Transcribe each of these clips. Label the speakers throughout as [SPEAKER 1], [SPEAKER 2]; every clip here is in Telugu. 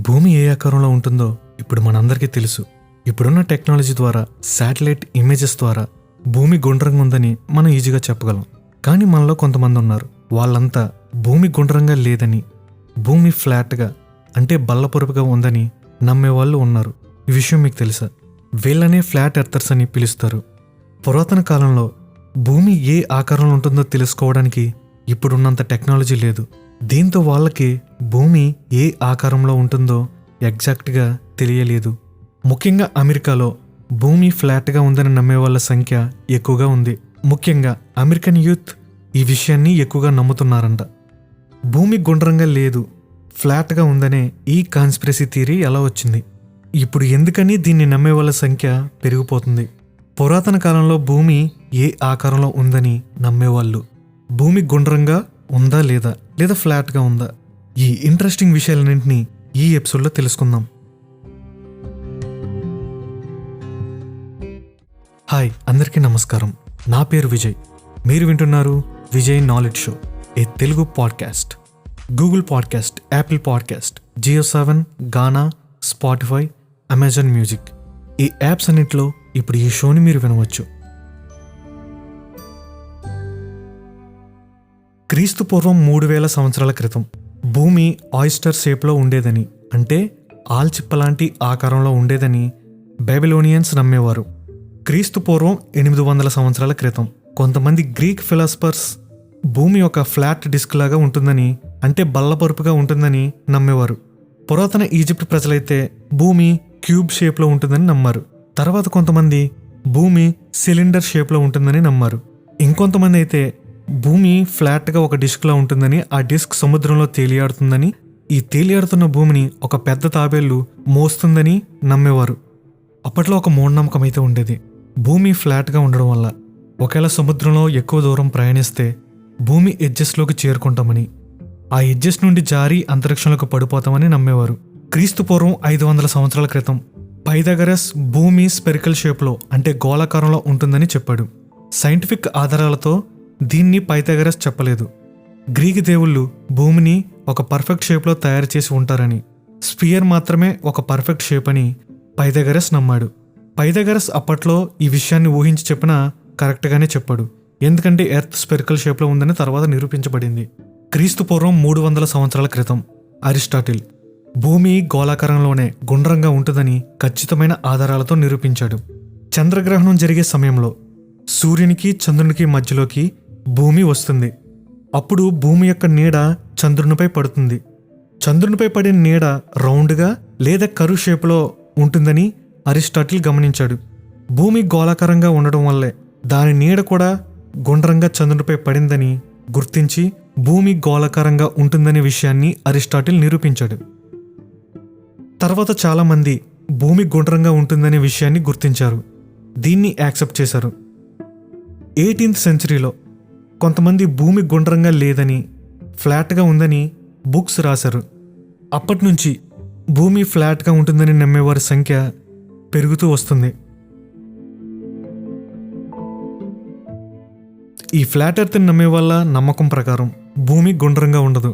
[SPEAKER 1] భూమి ఏ ఆకారంలో ఉంటుందో ఇప్పుడు మనందరికీ తెలుసు. ఇప్పుడున్న టెక్నాలజీ ద్వారా శాటిలైట్ ఇమేజెస్ ద్వారా భూమి గుండ్రంగా ఉందని మనం ఈజీగా చెప్పగలం. కానీ మనలో కొంతమంది ఉన్నారు, వాళ్ళంతా భూమి గుండ్రంగా లేదని, భూమి ఫ్లాట్గా అంటే బల్లపొరుపుగా ఉందని నమ్మేవాళ్ళు ఉన్నారు. ఈ విషయం మీకు తెలుసా? వీళ్ళనే ఫ్లాట్ ఎర్తర్స్ అని పిలుస్తారు. పురాతన కాలంలో భూమి ఏ ఆకారంలో ఉంటుందో తెలుసుకోవడానికి ఇప్పుడున్నంత టెక్నాలజీ లేదు. దీంతో వాళ్ళకి భూమి ఏ ఆకారంలో ఉంటుందో ఎగ్జాక్ట్గా తెలియలేదు. ముఖ్యంగా అమెరికాలో భూమి ఫ్లాట్గా ఉందని నమ్మే వాళ్ళ సంఖ్య ఎక్కువగా ఉంది. ముఖ్యంగా అమెరికన్ యూత్ ఈ విషయాన్ని ఎక్కువగా నమ్ముతున్నారంట. భూమి గుండ్రంగా లేదు, ఫ్లాట్గా ఉందనే ఈ కాన్స్పిరసీ థియరీ ఎలా వచ్చింది? ఇప్పుడు ఎందుకని దీన్ని నమ్మే వాళ్ళ సంఖ్య పెరిగిపోతుంది? పురాతన కాలంలో భూమి ఏ ఆకారంలో ఉందని నమ్మేవాళ్ళు భూమి గుండ్రంగా ఉందా లేదా ఫ్లాట్గా ఉందా? ఈ ఇంట్రెస్టింగ్ విషయాలన్నింటినీ ఈ ఎపిసోడ్లో తెలుసుకుందాం. హాయ్, అందరికీ నమస్కారం. నా పేరు విజయ్. మీరు వింటున్నారు Vijay knowledge show, a Telugu podcast. Google podcast, Apple podcast, Jio7, Gaana, Spotify, Amazon music ఈ యాప్స్ అన్నింటిలో ఇప్పుడు ఈ షోని మీరు వినవచ్చు. క్రీస్తు పూర్వం 3000 సంవత్సరాల క్రితం భూమి ఆయిస్టర్ షేప్లో ఉండేదని, అంటే ఆల్చిప్పలాంటి ఆకారంలో ఉండేదని బెబిలోనియన్స్ నమ్మేవారు. క్రీస్తు పూర్వం 800 సంవత్సరాల క్రితం కొంతమంది గ్రీక్ ఫిలాసఫర్స్ భూమి ఒక ఫ్లాట్ డిస్క్ లాగా ఉంటుందని, అంటే బల్లపరుపుగా ఉంటుందని నమ్మేవారు. పురాతన ఈజిప్ట్ ప్రజలైతే భూమి క్యూబ్ షేప్లో ఉంటుందని నమ్మారు. తర్వాత కొంతమంది భూమి సిలిండర్ షేప్లో ఉంటుందని నమ్మారు. ఇంకొంతమంది అయితే భూమి ఫ్లాట్గా ఒక డిస్క్లా ఉంటుందని, ఆ డిస్క్ సముద్రంలో తేలియాడుతుందని, ఈ తేలియాడుతున్న భూమిని ఒక పెద్ద తాబేళ్లు మోస్తుందని నమ్మేవారు. అప్పట్లో ఒక మూఢనమ్మకం అయితే ఉండేది. భూమి ఫ్లాట్గా ఉండడం వల్ల ఒకవేళ సముద్రంలో ఎక్కువ దూరం ప్రయాణిస్తే భూమి ఎడ్జెస్లోకి చేరుకుంటామని, ఆ ఎడ్జెస్ నుండి జారి అంతరిక్షంలోకి పడిపోతామని నమ్మేవారు. క్రీస్తు పూర్వం 500 సంవత్సరాల క్రితం పైథాగరస్ భూమి స్పెరికల్ షేప్లో, అంటే గోళాకారంలో ఉంటుందని చెప్పాడు. సైంటిఫిక్ ఆధారాలతో దీన్ని పైథాగరస్ చెప్పలేదు. గ్రీక్ దేవుళ్ళు భూమిని ఒక పర్ఫెక్ట్ షేప్లో తయారు చేసి ఉంటారని, స్పియర్ మాత్రమే ఒక పర్ఫెక్ట్ షేప్ అని పైథాగరస్ నమ్మాడు. పైథాగరస్ అప్పట్లో ఈ విషయాన్ని ఊహించి చెప్పినా కరెక్ట్గానే చెప్పాడు, ఎందుకంటే ఎర్త్ స్పెరికల్ షేప్లో ఉందని తర్వాత నిరూపించబడింది. క్రీస్తు పూర్వం 300 సంవత్సరాల క్రితం అరిస్టాటిల్ భూమి గోళాకారంలోనే గుండ్రంగా ఉంటుందని ఖచ్చితమైన ఆధారాలతో నిరూపించాడు. చంద్రగ్రహణం జరిగే సమయంలో సూర్యునికి చంద్రునికి మధ్యలోకి భూమి వస్తుంది. అప్పుడు భూమి యొక్క నీడ చంద్రునిపై పడుతుంది. చంద్రునిపై పడిన నీడ రౌండ్గా లేదా కర్వ్ షేప్లో ఉంటుందని అరిస్టాటిల్ గమనించాడు. భూమి గోళాకారంగా ఉండడం వల్లే దాని నీడ కూడా గుండ్రంగా చంద్రునిపై పడిందని గుర్తించి భూమి గోళాకారంగా ఉంటుందనే విషయాన్ని అరిస్టాటిల్ నిరూపించాడు. తర్వాత చాలామంది భూమి గుండ్రంగా ఉంటుందనే విషయాన్ని గుర్తించారు, దీన్ని యాక్సెప్ట్ చేశారు. 18th సెంచరీలో కొంతమంది భూమి గుండ్రంగా లేదని, ఫ్లాట్గా ఉందని బుక్స్ రాశారు. అప్పటి నుంచి భూమి ఫ్లాట్గా ఉంటుందని నమ్మేవారి సంఖ్య పెరుగుతూ వస్తుంది. ఈ ఫ్లాట్ ఎర్త్ని నమ్మే వాళ్ళ నమ్మకం ప్రకారం భూమి గుండ్రంగా ఉండదు,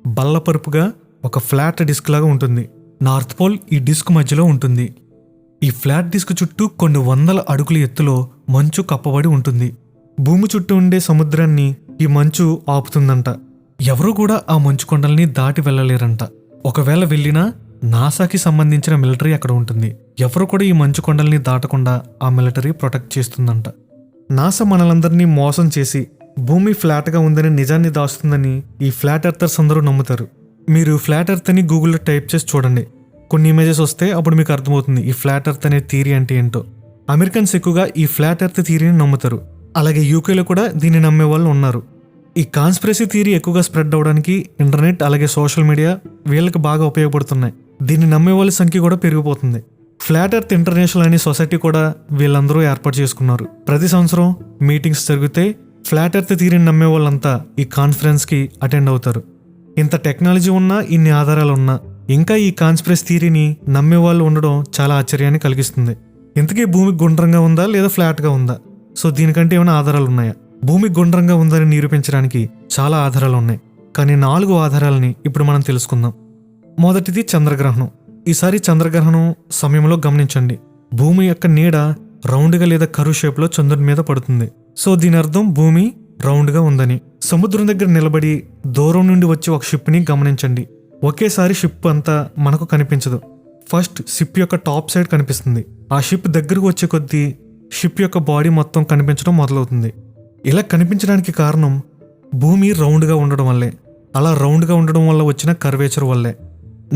[SPEAKER 1] బల్లపరుపుగా ఒక ఫ్లాట్ డిస్క్ లాగా ఉంటుంది. నార్త్ పోల్ ఈ డిస్క్ మధ్యలో ఉంటుంది. ఈ ఫ్లాట్ డిస్క్ చుట్టూ కొన్ని 100 అడుగుల ఎత్తులో మంచు కప్పబడి ఉంటుంది. భూమి చుట్టూ ఉండే సముద్రాన్ని ఈ మంచు ఆపుతుందంట. ఎవరూ కూడా ఆ మంచు కొండల్ని దాటి వెళ్ళలేరంట. ఒకవేళ వెళ్ళినా నాసాకి సంబంధించిన మిలిటరీ అక్కడ ఉంటుంది. ఎవరు కూడా ఈ మంచు కొండల్ని దాటకుండా ఆ మిలిటరీ ప్రొటెక్ట్ చేస్తుందంట. నాసా మనలందరినీ మోసం చేసి భూమి ఫ్లాట్గా ఉందని నిజాన్ని దాస్తుందని ఈ ఫ్లాట్ ఎర్తర్స్ అందరూ నమ్ముతారు. మీరు ఫ్లాట్ ఎర్త్ అని గూగుల్లో టైప్ చేసి చూడండి, కొన్ని ఇమేజెస్ వస్తే అప్పుడు మీకు అర్థమవుతుంది ఈ ఫ్లాట్ ఎర్త్ అనే థియరీ అంటే ఏంటో. అమెరికన్స్ ఎక్కువగా ఈ ఫ్లాట్ ఎర్త్ థియరీని నమ్ముతారు. అలాగే యూకేలో కూడా దీన్ని నమ్మే వాళ్ళు ఉన్నారు. ఈ కాన్స్పిరసీ థియరీ ఎక్కువగా స్ప్రెడ్ అవడానికి ఇంటర్నెట్ అలాగే సోషల్ మీడియా వీళ్ళకి బాగా ఉపయోగపడుతున్నాయి. దీన్ని నమ్మే వాళ్ళ సంఖ్య కూడా పెరిగిపోతుంది. ఫ్లాట్ ఎర్త్ ఇంటర్నేషనల్ అనే సొసైటీ కూడా వీళ్ళందరూ ఏర్పాటు చేసుకున్నారు. ప్రతి సంవత్సరం మీటింగ్స్ జరిగితే ఫ్లాట్ ఎర్త్ థియరీని నమ్మే వాళ్ళంతా ఈ కాన్ఫరెన్స్కి అటెండ్ అవుతారు. ఇంత టెక్నాలజీ ఉన్నా, ఇన్ని ఆధారాలు ఉన్నా ఇంకా ఈ కాన్స్పిరసీ థియరీని నమ్మే వాళ్ళు ఉండడం చాలా ఆశ్చర్యాన్ని కలిగిస్తుంది. ఇంతకీ భూమి గుండ్రంగా ఉందా లేదా ఫ్లాట్గా ఉందా? సో దీనికంటే ఏమైనా ఆధారాలు ఉన్నాయా? భూమి గుండ్రంగా ఉందని నిరూపించడానికి చాలా ఆధారాలు ఉన్నాయి, కానీ 4 ఆధారాలని ఇప్పుడు మనం తెలుసుకుందాం. మొదటిది చంద్రగ్రహణం. ఈసారి చంద్రగ్రహణం సమయంలో గమనించండి, భూమి యొక్క నీడ రౌండ్గా లేదా కరువు షేప్లో చంద్రుని మీద పడుతుంది. సో దీని అర్థం భూమి రౌండ్గా ఉందని. సముద్రం దగ్గర నిలబడి దూరం నుండి వచ్చే ఒక షిప్ని గమనించండి. ఒకేసారి షిప్ అంతా మనకు కనిపించదు. ఫస్ట్ షిప్ యొక్క టాప్ సైడ్ కనిపిస్తుంది. ఆ షిప్ దగ్గరకు వచ్చే కొద్దీ షిప్ యొక్క బాడీ మొత్తం కనిపించడం మొదలవుతుంది. ఇలా కనిపించడానికి కారణం భూమి రౌండ్గా ఉండడం వల్లే. అలా రౌండ్గా ఉండడం వల్ల వచ్చిన కర్వేచర్ వల్లే.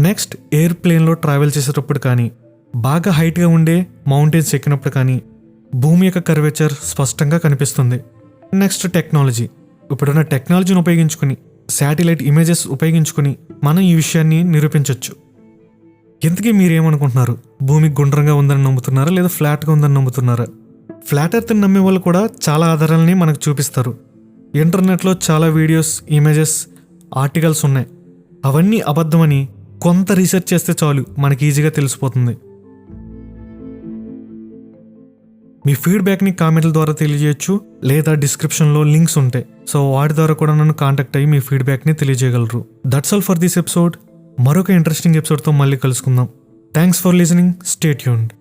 [SPEAKER 1] నెక్స్ట్ ఎయిర్ప్లేన్లో ట్రావెల్ చేసేటప్పుడు కానీ, బాగా హైట్గా ఉండే మౌంటైన్స్ ఎక్కినప్పుడు కానీ భూమి యొక్క కర్వేచర్ స్పష్టంగా కనిపిస్తుంది. Next technology. ఇప్పుడున్న టెక్నాలజీని ఉపయోగించుకుని, శాటిలైట్ ఇమేజెస్ ఉపయోగించుకుని మనం ఈ విషయాన్ని నిరూపించవచ్చు. ఇంతకీ మీరేమనుకుంటున్నారు? భూమి గుండ్రంగా ఉందని నమ్ముతున్నారా లేదా ఫ్లాట్గా ఉందని నమ్ముతున్నారా? ఫ్లాట్ ఎర్త్ని నమ్మే వాళ్ళు కూడా చాలా ఆధారాలని మనకు చూపిస్తారు. ఇంటర్నెట్లో చాలా వీడియోస్, ఇమేజెస్, ఆర్టికల్స్ ఉన్నాయి. అవన్నీ అబద్ధమని కొంత రీసెర్చ్ చేస్తే చాలు మనకి ఈజీగా తెలిసిపోతుంది. మీ ఫీడ్బ్యాక్ని కామెంట్ల ద్వారా తెలియజేయచ్చు, లేదా డిస్క్రిప్షన్లో లింక్స్ ఉంటాయి. సో వాటి ద్వారా కూడా నన్ను కాంటాక్ట్ అయ్యి మీ ఫీడ్బ్యాక్ని తెలియజేయగలరు. That's all for this episode. మరొక ఇంట్రెస్టింగ్ ఎపిసోడ్తో మళ్ళీ కలుసుకుందాం. Thanks for listening. Stay tuned.